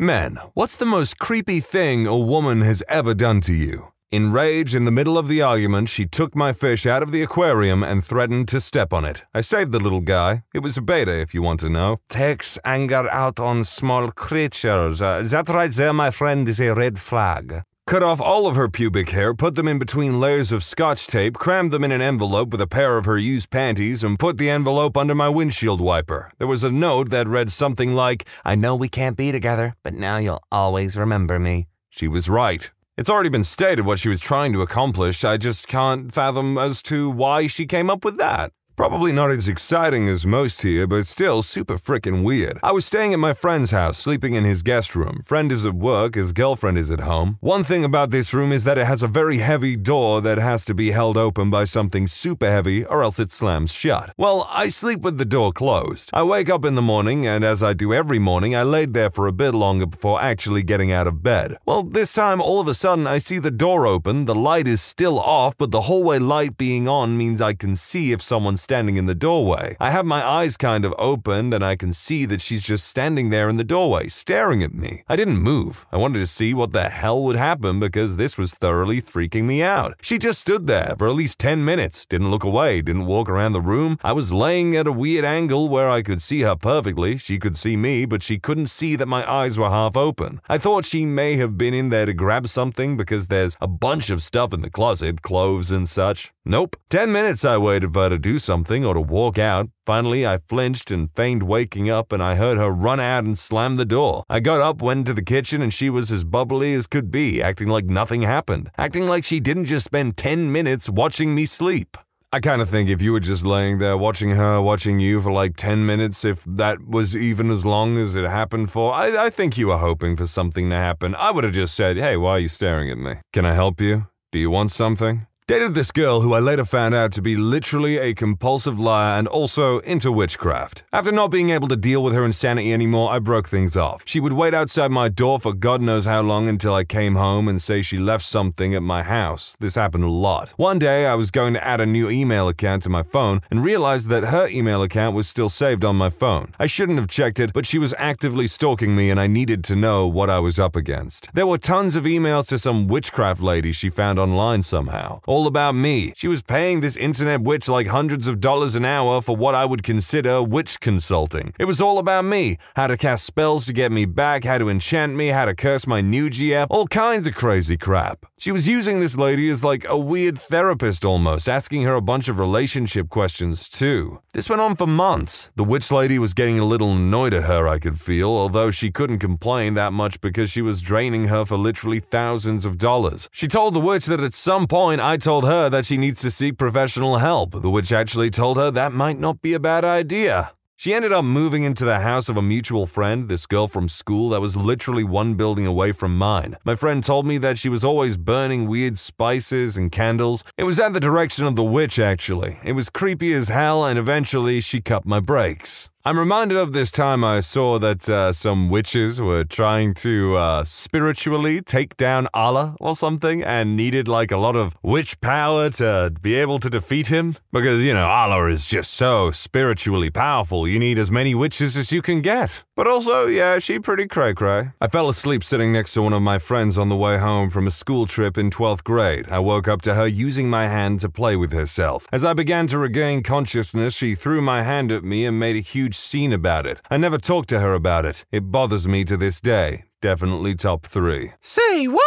Men, what's the most creepy thing a woman has ever done to you? Enraged in the middle of the argument, she took my fish out of the aquarium and threatened to step on it. I saved the little guy. It was a beta, if you want to know. Takes anger out on small creatures. That right there, my friend, is a red flag. Cut off all of her pubic hair, put them in between layers of scotch tape, crammed them in an envelope with a pair of her used panties, and put the envelope under my windshield wiper. There was a note that read something like, "I know we can't be together, but now you'll always remember me." She was right. It's already been stated what she was trying to accomplish. I just can't fathom as to why she came up with that. Probably not as exciting as most here, but still super frickin' weird. I was staying at my friend's house, sleeping in his guest room. Friend is at work, his girlfriend is at home. One thing about this room is that it has a very heavy door that has to be held open by something super heavy or else it slams shut. Well, I sleep with the door closed. I wake up in the morning, and as I do every morning, I laid there for a bit longer before actually getting out of bed. Well, this time, all of a sudden, I see the door open, the light is still off, but the hallway light being on means I can see if someone's standing in the doorway. I have my eyes kind of opened and I can see that she's just standing there in the doorway, staring at me. I didn't move. I wanted to see what the hell would happen because this was thoroughly freaking me out. She just stood there for at least 10 minutes, didn't look away, didn't walk around the room. I was laying at a weird angle where I could see her perfectly. She could see me, but she couldn't see that my eyes were half open. I thought she may have been in there to grab something because there's a bunch of stuff in the closet, clothes and such. Nope. 10 minutes I waited for her to do something or to walk out. Finally, I flinched and feigned waking up and I heard her run out and slam the door. I got up, went to the kitchen, and she was as bubbly as could be, acting like nothing happened. Acting like she didn't just spend 10 minutes watching me sleep. I kind of think if you were just laying there watching her, watching you for like 10 minutes, if that was even as long as it happened for, I think you were hoping for something to happen. I would have just said, "Hey, why are you staring at me? Can I help you? Do you want something?" Dated this girl who I later found out to be literally a compulsive liar and also into witchcraft. After not being able to deal with her insanity anymore, I broke things off. She would wait outside my door for God knows how long until I came home and say she left something at my house. This happened a lot. One day, I was going to add a new email account to my phone and realized that her email account was still saved on my phone. I shouldn't have checked it, but she was actively stalking me and I needed to know what I was up against. There were tons of emails to some witchcraft lady she found online somehow. All about me. She was paying this internet witch like hundreds of dollars an hour for what I would consider witch consulting. It was all about me. How to cast spells to get me back, how to enchant me, how to curse my new GF, all kinds of crazy crap. She was using this lady as like a weird therapist almost, asking her a bunch of relationship questions too. This went on for months. The witch lady was getting a little annoyed at her, I could feel, although she couldn't complain that much because she was draining her for literally thousands of dollars. She told the witch that at some point I told her that she needs to seek professional help. The witch actually told her that might not be a bad idea. She ended up moving into the house of a mutual friend, this girl from school that was literally one building away from mine. My friend told me that she was always burning weird spices and candles. It was at the direction of the witch, actually. It was creepy as hell, and eventually she cut my brakes. I'm reminded of this time I saw that some witches were trying to spiritually take down Allah or something and needed like a lot of witch power to be able to defeat him. Because, you know, Allah is just so spiritually powerful, you need as many witches as you can get. But also, yeah, she pretty cray-cray. I fell asleep sitting next to one of my friends on the way home from a school trip in 12th grade. I woke up to her using my hand to play with herself. As I began to regain consciousness, she threw my hand at me and made a huge scene about it. I never talked to her about it. It bothers me to this day. Definitely top 3. Say what?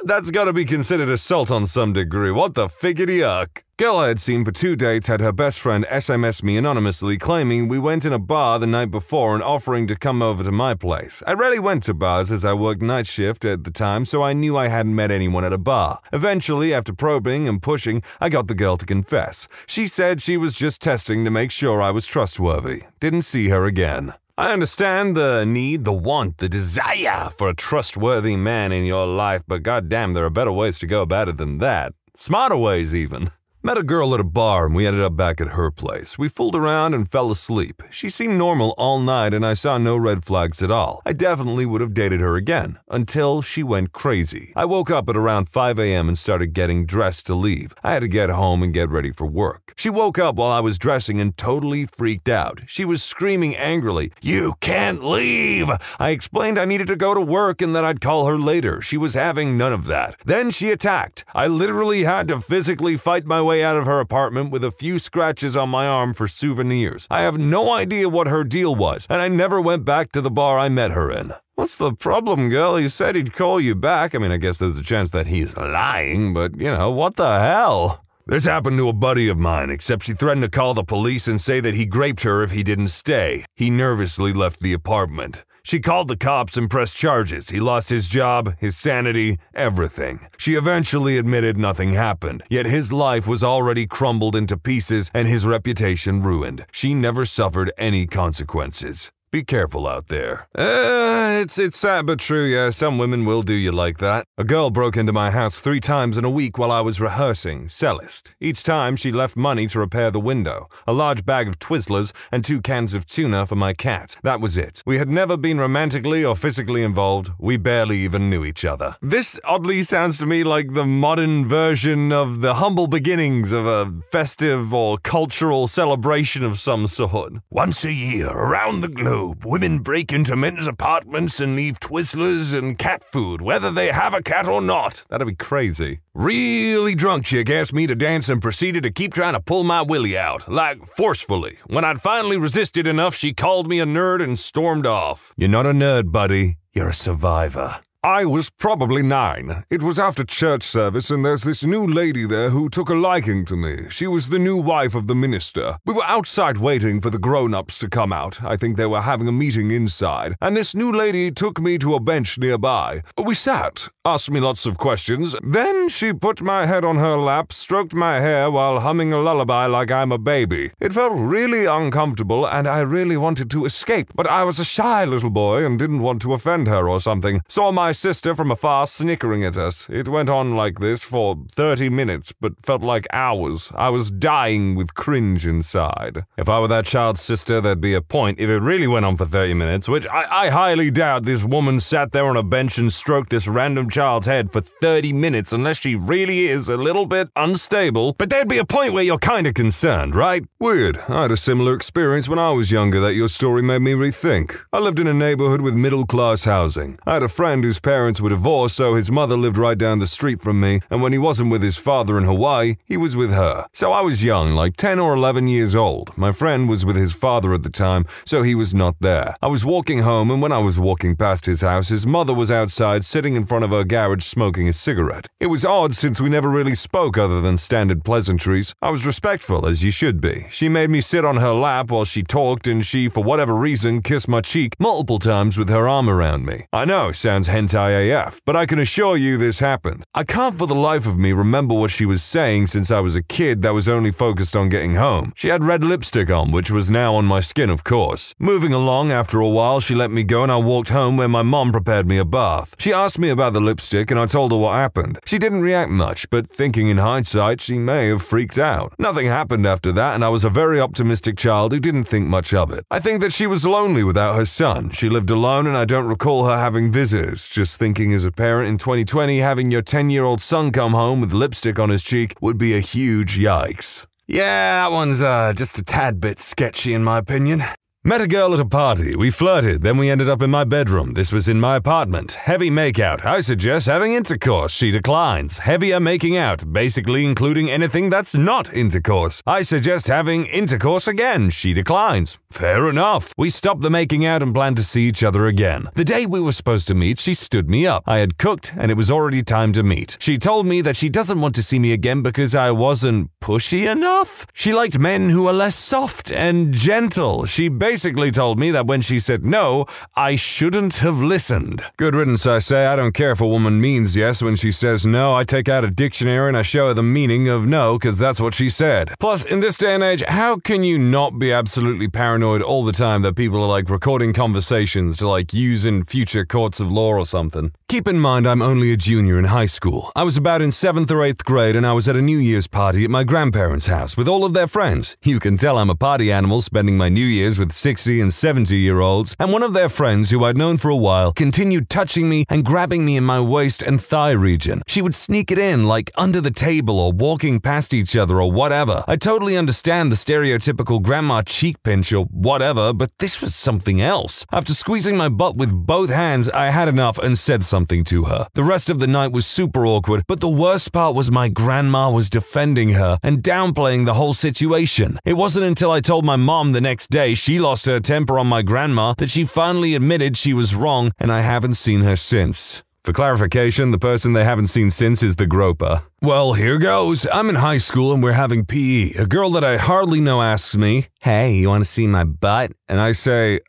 That's gotta be considered assault on some degree. What the figgity-uck? Girl I had seen for 2 dates had her best friend SMS me anonymously claiming we went in a bar the night before and offering to come over to my place. I rarely went to bars as I worked night shift at the time, so I knew I hadn't met anyone at a bar. Eventually, after probing and pushing, I got the girl to confess. She said she was just testing to make sure I was trustworthy. Didn't see her again. I understand the need, the want, the desire for a trustworthy man in your life, but goddamn, there are better ways to go about it than that. Smarter ways, even. Met a girl at a bar and we ended up back at her place. We fooled around and fell asleep. She seemed normal all night and I saw no red flags at all. I definitely would have dated her again, until she went crazy. I woke up at around 5 a.m. and started getting dressed to leave. I had to get home and get ready for work. She woke up while I was dressing and totally freaked out. She was screaming angrily, "You can't leave!" I explained I needed to go to work and that I'd call her later. She was having none of that. Then she attacked. I literally had to physically fight my way out of her apartment with a few scratches on my arm for souvenirs. I have no idea what her deal was, and I never went back to the bar I met her in. What's the problem, girl? He said he'd call you back. I mean, I guess there's a chance that he's lying, but, what the hell? This happened to a buddy of mine, except she threatened to call the police and say that he raped her if he didn't stay. He nervously left the apartment. She called the cops and pressed charges. He lost his job, his sanity, everything. She eventually admitted nothing happened, yet his life was already crumbled into pieces and his reputation ruined. She never suffered any consequences. Be careful out there. It's sad but true, yeah, some women will do you like that. A girl broke into my house 3 times in a week while I was rehearsing, Celeste. Each time she left money to repair the window, a large bag of Twizzlers, and 2 cans of tuna for my cat. That was it. We had never been romantically or physically involved. We barely even knew each other. This oddly sounds to me like the modern version of the humble beginnings of a festive or cultural celebration of some sort. Once a year, around the globe, women break into men's apartments and leave Twizzlers and cat food, whether they have a cat or not. That'd be crazy. Really drunk chick asked me to dance and proceeded to keep trying to pull my willy out, like forcefully. When I'd finally resisted enough, she called me a nerd and stormed off. You're not a nerd, buddy. You're a survivor. I was probably 9. It was after church service and there's this new lady there who took a liking to me. She was the new wife of the minister. We were outside waiting for the grown-ups to come out. I think they were having a meeting inside. And this new lady took me to a bench nearby. We sat, asked me lots of questions. Then she put my head on her lap, stroked my hair while humming a lullaby like I'm a baby. It felt really uncomfortable and I really wanted to escape. But I was a shy little boy and didn't want to offend her or something. So my sister from afar snickering at us. It went on like this for 30 minutes, but felt like hours. I was dying with cringe inside. If I were that child's sister, there'd be a point if it really went on for 30 minutes, which I highly doubt this woman sat there on a bench and stroked this random child's head for 30 minutes unless she really is a little bit unstable. But there'd be a point where you're kinda concerned, right? Weird. I had a similar experience when I was younger that your story made me rethink. I lived in a neighborhood with middle-class housing. I had a friend whose parents were divorced, so his mother lived right down the street from me, and when he wasn't with his father in Hawaii, he was with her. So I was young, like 10 or 11 years old. My friend was with his father at the time, so he was not there. I was walking home, and when I was walking past his house, his mother was outside sitting in front of her garage smoking a cigarette. It was odd since we never really spoke other than standard pleasantries. I was respectful, as you should be. She made me sit on her lap while she talked, and she, for whatever reason, kissed my cheek multiple times with her arm around me. I know, sounds hentai AF, but I can assure you this happened. I can't for the life of me remember what she was saying since I was a kid that was only focused on getting home. She had red lipstick on, which was now on my skin, of course. Moving along, after a while, she let me go and I walked home where my mom prepared me a bath. She asked me about the lipstick and I told her what happened. She didn't react much, but thinking in hindsight, she may have freaked out. Nothing happened after that and I was a very optimistic child who didn't think much of it. I think that she was lonely without her son. She lived alone and I don't recall her having visitors. Just thinking as a parent in 2020, having your 10-year-old son come home with lipstick on his cheek would be a huge yikes. Yeah, that one's just a tad bit sketchy in my opinion. Met a girl at a party. We flirted, then we ended up in my bedroom. This was in my apartment. Heavy makeout. I suggest having intercourse. She declines. Heavier making out, basically including anything that's not intercourse. I suggest having intercourse again. She declines. Fair enough. We stopped the making out and planned to see each other again. The day we were supposed to meet, she stood me up. I had cooked and it was already time to meet. She told me that she doesn't want to see me again because I wasn't pushy enough. She liked men who are less soft and gentle. She basically told me that when she said no, I shouldn't have listened. Good riddance, I say. I don't care if a woman means yes when she says no. I take out a dictionary and I show her the meaning of no because that's what she said. Plus, in this day and age, how can you not be absolutely paranoid all the time that people are like recording conversations to like use in future courts of law or something? Keep in mind I'm only a junior in high school. I was about in 7th or 8th grade and I was at a New Year's party at my grandparents' house with all of their friends. You can tell I'm a party animal, spending my New Year's with 60 and 70-year-olds, and one of their friends who I'd known for a while continued touching me and grabbing me in my waist and thigh region. She would sneak it in like under the table or walking past each other or whatever. I totally understand the stereotypical grandma cheek pinch or whatever, but this was something else. After squeezing my butt with both hands, I had enough and said something to her. The rest of the night was super awkward, but the worst part was my grandma was defending her and downplaying the whole situation. It wasn't until I told my mom the next day she lost her temper on my grandma that she finally admitted she was wrong, and I haven't seen her since. For clarification, the person they haven't seen since is the groper. Well, here goes. I'm in high school and we're having PE. A girl that I hardly know asks me, "Hey, you want to see my butt?" And I say,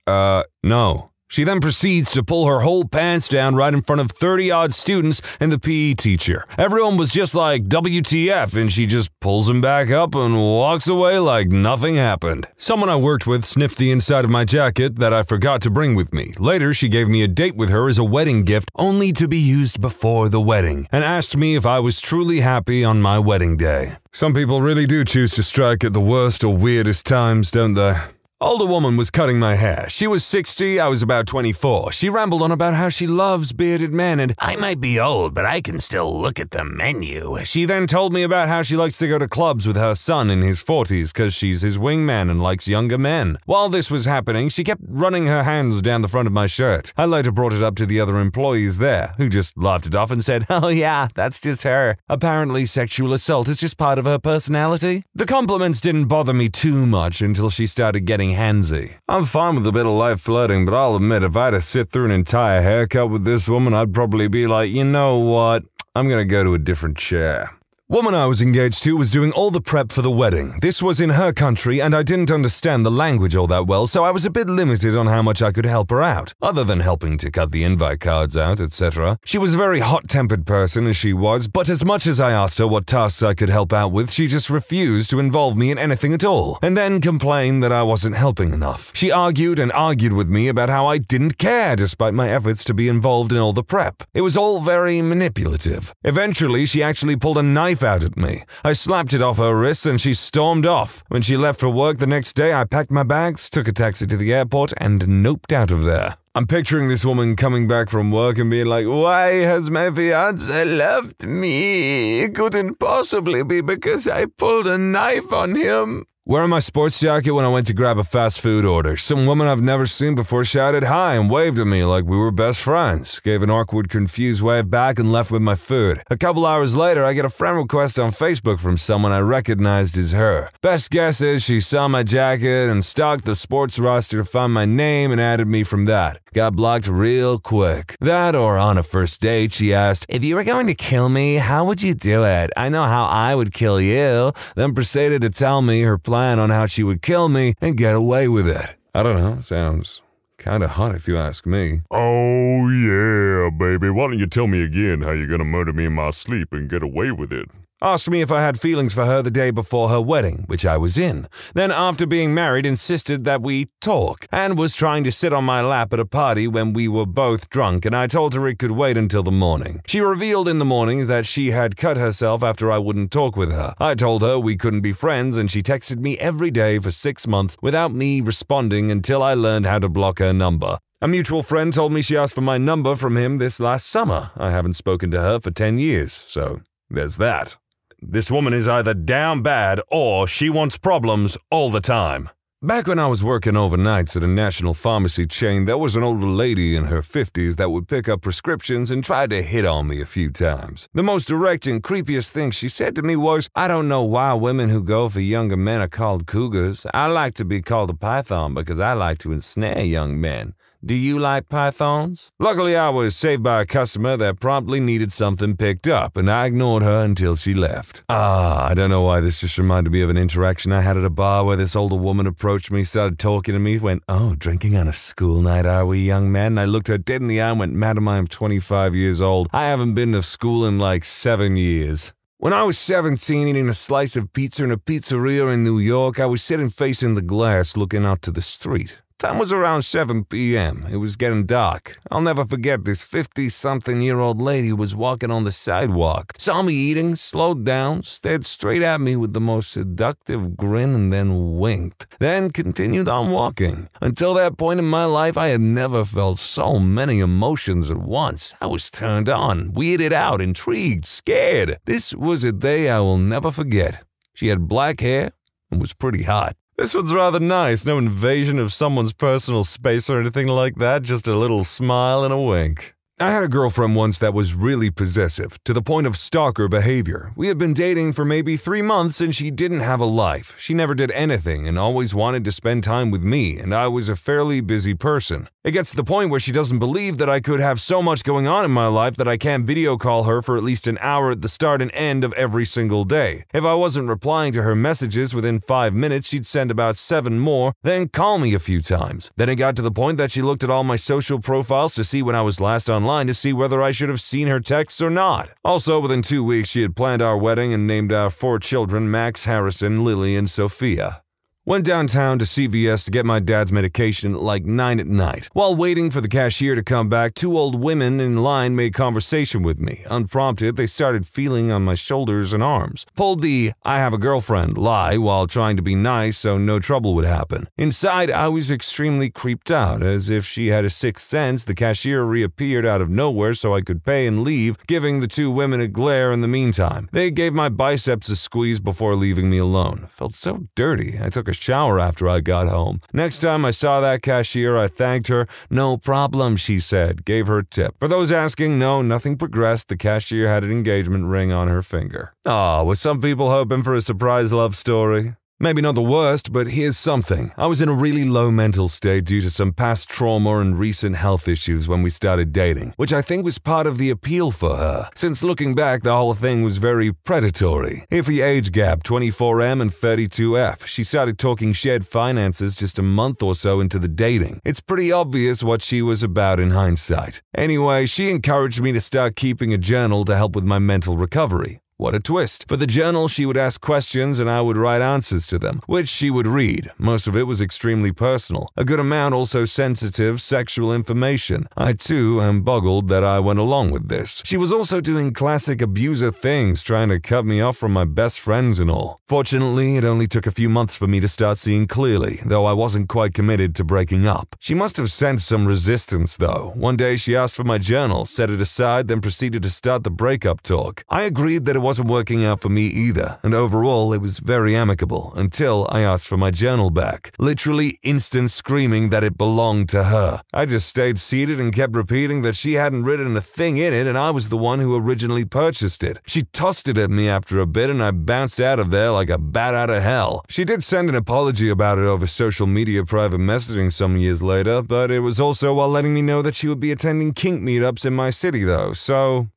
no. She then proceeds to pull her whole pants down right in front of 30-odd students and the PE teacher. Everyone was just like, WTF, and she just pulls them back up and walks away like nothing happened. Someone I worked with sniffed the inside of my jacket that I forgot to bring with me. Later, she gave me a date with her as a wedding gift, only to be used before the wedding, and asked me if I was truly happy on my wedding day. Some people really do choose to strike at the worst or weirdest times, don't they? Older woman was cutting my hair. She was 60, I was about 24. She rambled on about how she loves bearded men and I might be old, but I can still look at the menu. She then told me about how she likes to go to clubs with her son in his 40s because she's his wingman and likes younger men. While this was happening, she kept running her hands down the front of my shirt. I later brought it up to the other employees there, who just laughed it off and said, "Oh yeah, that's just her. Apparently sexual assault is just part of her personality." The compliments didn't bother me too much until she started getting handsy. I'm fine with a bit of light flirting, but I'll admit if I had to sit through an entire haircut with this woman, I'd probably be like, you know what, I'm gonna go to a different chair. Woman I was engaged to was doing all the prep for the wedding. This was in her country and I didn't understand the language all that well, so I was a bit limited on how much I could help her out, other than helping to cut the invite cards out, etc. She was a very hot-tempered person as she was, but as much as I asked her what tasks I could help out with, she just refused to involve me in anything at all, and then complained that I wasn't helping enough. She argued and argued with me about how I didn't care despite my efforts to be involved in all the prep. It was all very manipulative. Eventually, she actually pulled a knife out at me. I slapped it off her wrist and she stormed off. When she left for work the next day, I packed my bags, took a taxi to the airport, and noped out of there. I'm picturing this woman coming back from work and being like, "Why has my fiancé left me? It couldn't possibly be because I pulled a knife on him." Wearing my sports jacket when I went to grab a fast food order, some woman I've never seen before shouted hi and waved at me like we were best friends, gave an awkward, confused wave back and left with my food. A couple hours later, I get a friend request on Facebook from someone I recognized as her. Best guess is she saw my jacket and stalked the sports roster to find my name and added me from that. Got blocked real quick. That or on a first date, she asked, "If you were going to kill me, how would you do it? I know how I would kill you." Then proceeded to tell me her plan on how she would kill me and get away with it. I don't know, sounds kinda hot if you ask me. "Oh yeah, baby, why don't you tell me again how you're gonna murder me in my sleep and get away with it?" Asked me if I had feelings for her the day before her wedding, which I was in. Then after being married insisted that we talk, and was trying to sit on my lap at a party when we were both drunk, and I told her it could wait until the morning. She revealed in the morning that she had cut herself after I wouldn't talk with her. I told her we couldn't be friends, and she texted me every day for 6 months without me responding until I learned how to block her number. A mutual friend told me she asked for my number from him this last summer. I haven't spoken to her for 10 years, so there's that. This woman is either down bad or she wants problems all the time. Back when I was working overnights at a national pharmacy chain, there was an older lady in her 50s that would pick up prescriptions and try to hit on me a few times. The most direct and creepiest thing she said to me was, "I don't know why women who go for younger men are called cougars. I like to be called a python because I like to ensnare young men. Do you like pythons?" Luckily, I was saved by a customer that promptly needed something picked up, and I ignored her until she left. I don't know why this just reminded me of an interaction I had at a bar where this older woman approached me, started talking to me, went, "Oh, drinking on a school night, are we, young man?" And I looked her dead in the eye and went, "Madam, I am 25 years old. I haven't been to school in like 7 years." When I was 17 eating a slice of pizza in a pizzeria in New York, I was sitting facing the glass looking out to the street. Time was around 7 p.m. It was getting dark. I'll never forget this 50-something-year-old lady was walking on the sidewalk, saw me eating, slowed down, stared straight at me with the most seductive grin, and then winked. Then continued on walking. Until that point in my life, I had never felt so many emotions at once. I was turned on, weirded out, intrigued, scared. This was a day I will never forget. She had black hair and was pretty hot. This one's rather nice, no invasion of someone's personal space or anything like that, just a little smile and a wink. I had a girlfriend once that was really possessive, to the point of stalker behavior. We had been dating for maybe 3 months and she didn't have a life. She never did anything and always wanted to spend time with me, and I was a fairly busy person. It gets to the point where she doesn't believe that I could have so much going on in my life that I can't video call her for at least an hour at the start and end of every single day. If I wasn't replying to her messages within 5 minutes, she'd send about 7 more, then call me a few times. Then it got to the point that she looked at all my social profiles to see when I was last online to see whether I should have seen her texts or not. Also, within 2 weeks, she had planned our wedding and named our 4 children Max, Harrison, Lily, and Sophia. Went downtown to CVS to get my dad's medication at like 9 at night. While waiting for the cashier to come back, 2 old women in line made conversation with me. Unprompted, they started feeling on my shoulders and arms. Pulled the "I have a girlfriend" lie while trying to be nice so no trouble would happen. Inside, I was extremely creeped out. As if she had a sixth sense, the cashier reappeared out of nowhere so I could pay and leave, giving the 2 women a glare in the meantime. They gave my biceps a squeeze before leaving me alone. Felt so dirty. I took a shower after I got home. Next time I saw that cashier, I thanked her. "No problem," she said. Gave her a tip. For those asking, no, nothing progressed. The cashier had an engagement ring on her finger. Aw, were some people hoping for a surprise love story? Maybe not the worst, but here's something. I was in a really low mental state due to some past trauma and recent health issues when we started dating, which I think was part of the appeal for her. Since looking back, the whole thing was very predatory. Iffy age gap, 24M and 32F. She started talking shared finances just a month or so into the dating. It's pretty obvious what she was about in hindsight. Anyway, she encouraged me to start keeping a journal to help with my mental recovery. What a twist. For the journal, she would ask questions and I would write answers to them, which she would read. Most of it was extremely personal. A good amount also sensitive, sexual information. I too am boggled that I went along with this. She was also doing classic abuser things, trying to cut me off from my best friends and all. Fortunately, it only took a few months for me to start seeing clearly, though I wasn't quite committed to breaking up. She must have sensed some resistance, though. One day she asked for my journal, set it aside, then proceeded to start the breakup talk. I agreed that it wasn't working out for me either, and overall it was very amicable until I asked for my journal back, literally instant screaming that it belonged to her. I just stayed seated and kept repeating that she hadn't written a thing in it and I was the one who originally purchased it. She tossed it at me after a bit and I bounced out of there like a bat out of hell. She did send an apology about it over social media private messaging some years later, but it was also while letting me know that she would be attending kink meetups in my city though, so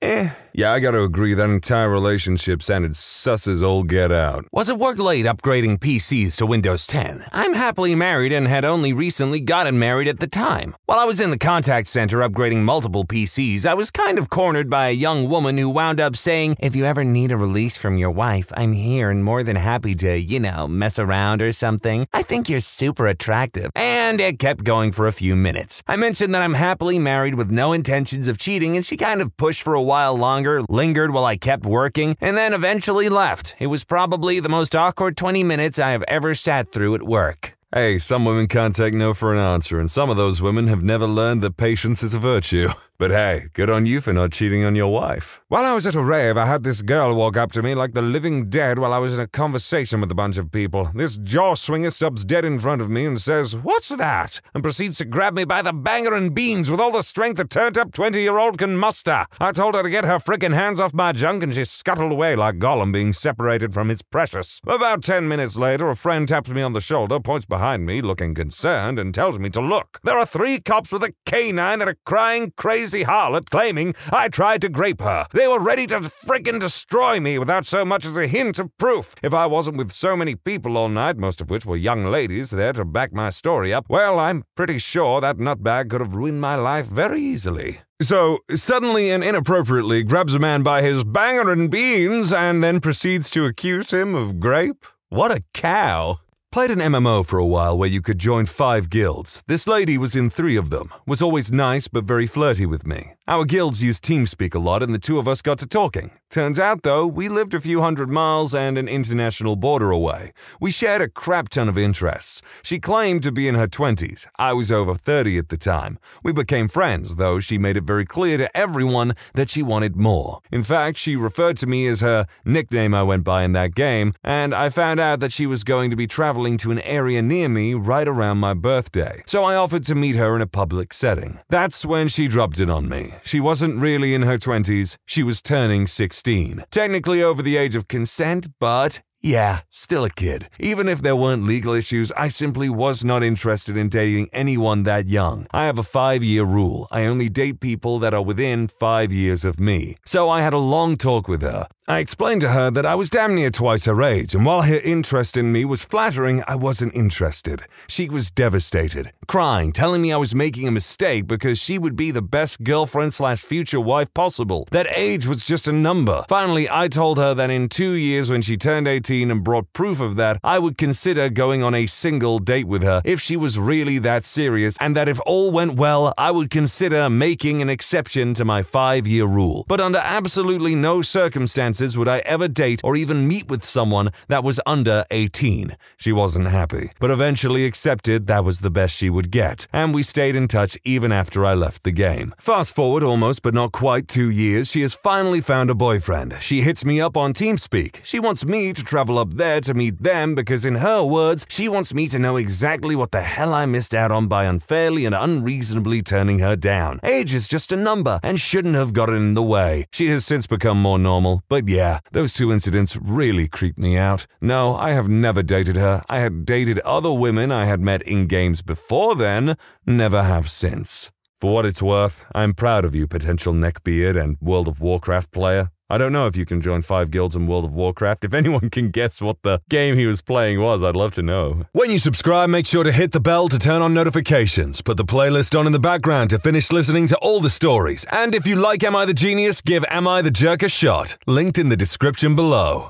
yeah, I gotta agree that entire relationship sounded sus as all get out. Was at work late upgrading PCs to Windows 10. I'm happily married and had only recently gotten married at the time. While I was in the contact center upgrading multiple PCs, I was kind of cornered by a young woman who wound up saying, "If you ever need a release from your wife, I'm here and more than happy to, mess around or something. I think you're super attractive." And it kept going for a few minutes. I mentioned that I'm happily married with no intentions of cheating and she kind of pushed for a while longer, lingered while I kept working, and then eventually left. It was probably the most awkward 20 minutes I have ever sat through at work. Hey, some women can't take no for an answer, and some of those women have never learned that patience is a virtue. But hey, good on you for not cheating on your wife. While I was at a rave, I had this girl walk up to me like the living dead while I was in a conversation with a bunch of people. This jaw swinger stops dead in front of me and says, "What's that?" and proceeds to grab me by the banger and beans with all the strength a turned-up 20-year-old can muster. I told her to get her frickin' hands off my junk and she scuttled away like Gollum being separated from his precious. About 10 minutes later, a friend taps me on the shoulder, points behind me, looking concerned, and tells me to look. There are 3 cops with a canine and a crying, crazy harlot claiming I tried to grape her. They were ready to frickin' destroy me without so much as a hint of proof. If I wasn't with so many people all night, most of which were young ladies there to back my story up, well, I'm pretty sure that nutbag could have ruined my life very easily. So, suddenly and inappropriately grabs a man by his banger and beans and then proceeds to accuse him of grape? What a cow. Played an MMO for a while where you could join 5 guilds. This lady was in 3 of them, was always nice but very flirty with me. Our guilds used TeamSpeak a lot and the 2 of us got to talking. Turns out, though, we lived a few hundred miles and an international border away. We shared a crap ton of interests. She claimed to be in her 20s. I was over 30 at the time. We became friends, though she made it very clear to everyone that she wanted more. In fact, she referred to me as her nickname I went by in that game, and I found out that she was going to be traveling to an area near me right around my birthday. So I offered to meet her in a public setting. That's when she dropped it on me. She wasn't really in her 20s. She was turning 16. Technically over the age of consent, but yeah, still a kid. Even if there weren't legal issues, I simply was not interested in dating anyone that young. I have a 5-year rule. I only date people that are within 5 years of me. So I had a long talk with her. I explained to her that I was damn near twice her age, and while her interest in me was flattering, I wasn't interested. She was devastated, crying, telling me I was making a mistake because she would be the best girlfriend/future wife possible. That age was just a number. Finally, I told her that in 2 years when she turned 18 and brought proof of that, I would consider going on a single date with her if she was really that serious, and that if all went well, I would consider making an exception to my 5-year rule. But under absolutely no circumstances would I ever date or even meet with someone that was under 18. She wasn't happy, but eventually accepted that was the best she would get, and we stayed in touch even after I left the game. Fast forward almost but not quite 2 years, she has finally found a boyfriend. She hits me up on TeamSpeak. She wants me to travel up there to meet them because in her words, she wants me to know exactly what the hell I missed out on by unfairly and unreasonably turning her down. Age is just a number and shouldn't have gotten in the way. She has since become more normal, but yeah, those 2 incidents really creeped me out. No, I have never dated her. I had dated other women I had met in games before then, never have since. For what it's worth, I'm proud of you, potential neckbeard and World of Warcraft player. I don't know if you can join 5 guilds in World of Warcraft. If anyone can guess what the game he was playing was, I'd love to know. When you subscribe, make sure to hit the bell to turn on notifications. Put the playlist on in the background to finish listening to all the stories. And if you like Am I the Genius, give Am I the Jerk a shot. Linked in the description below.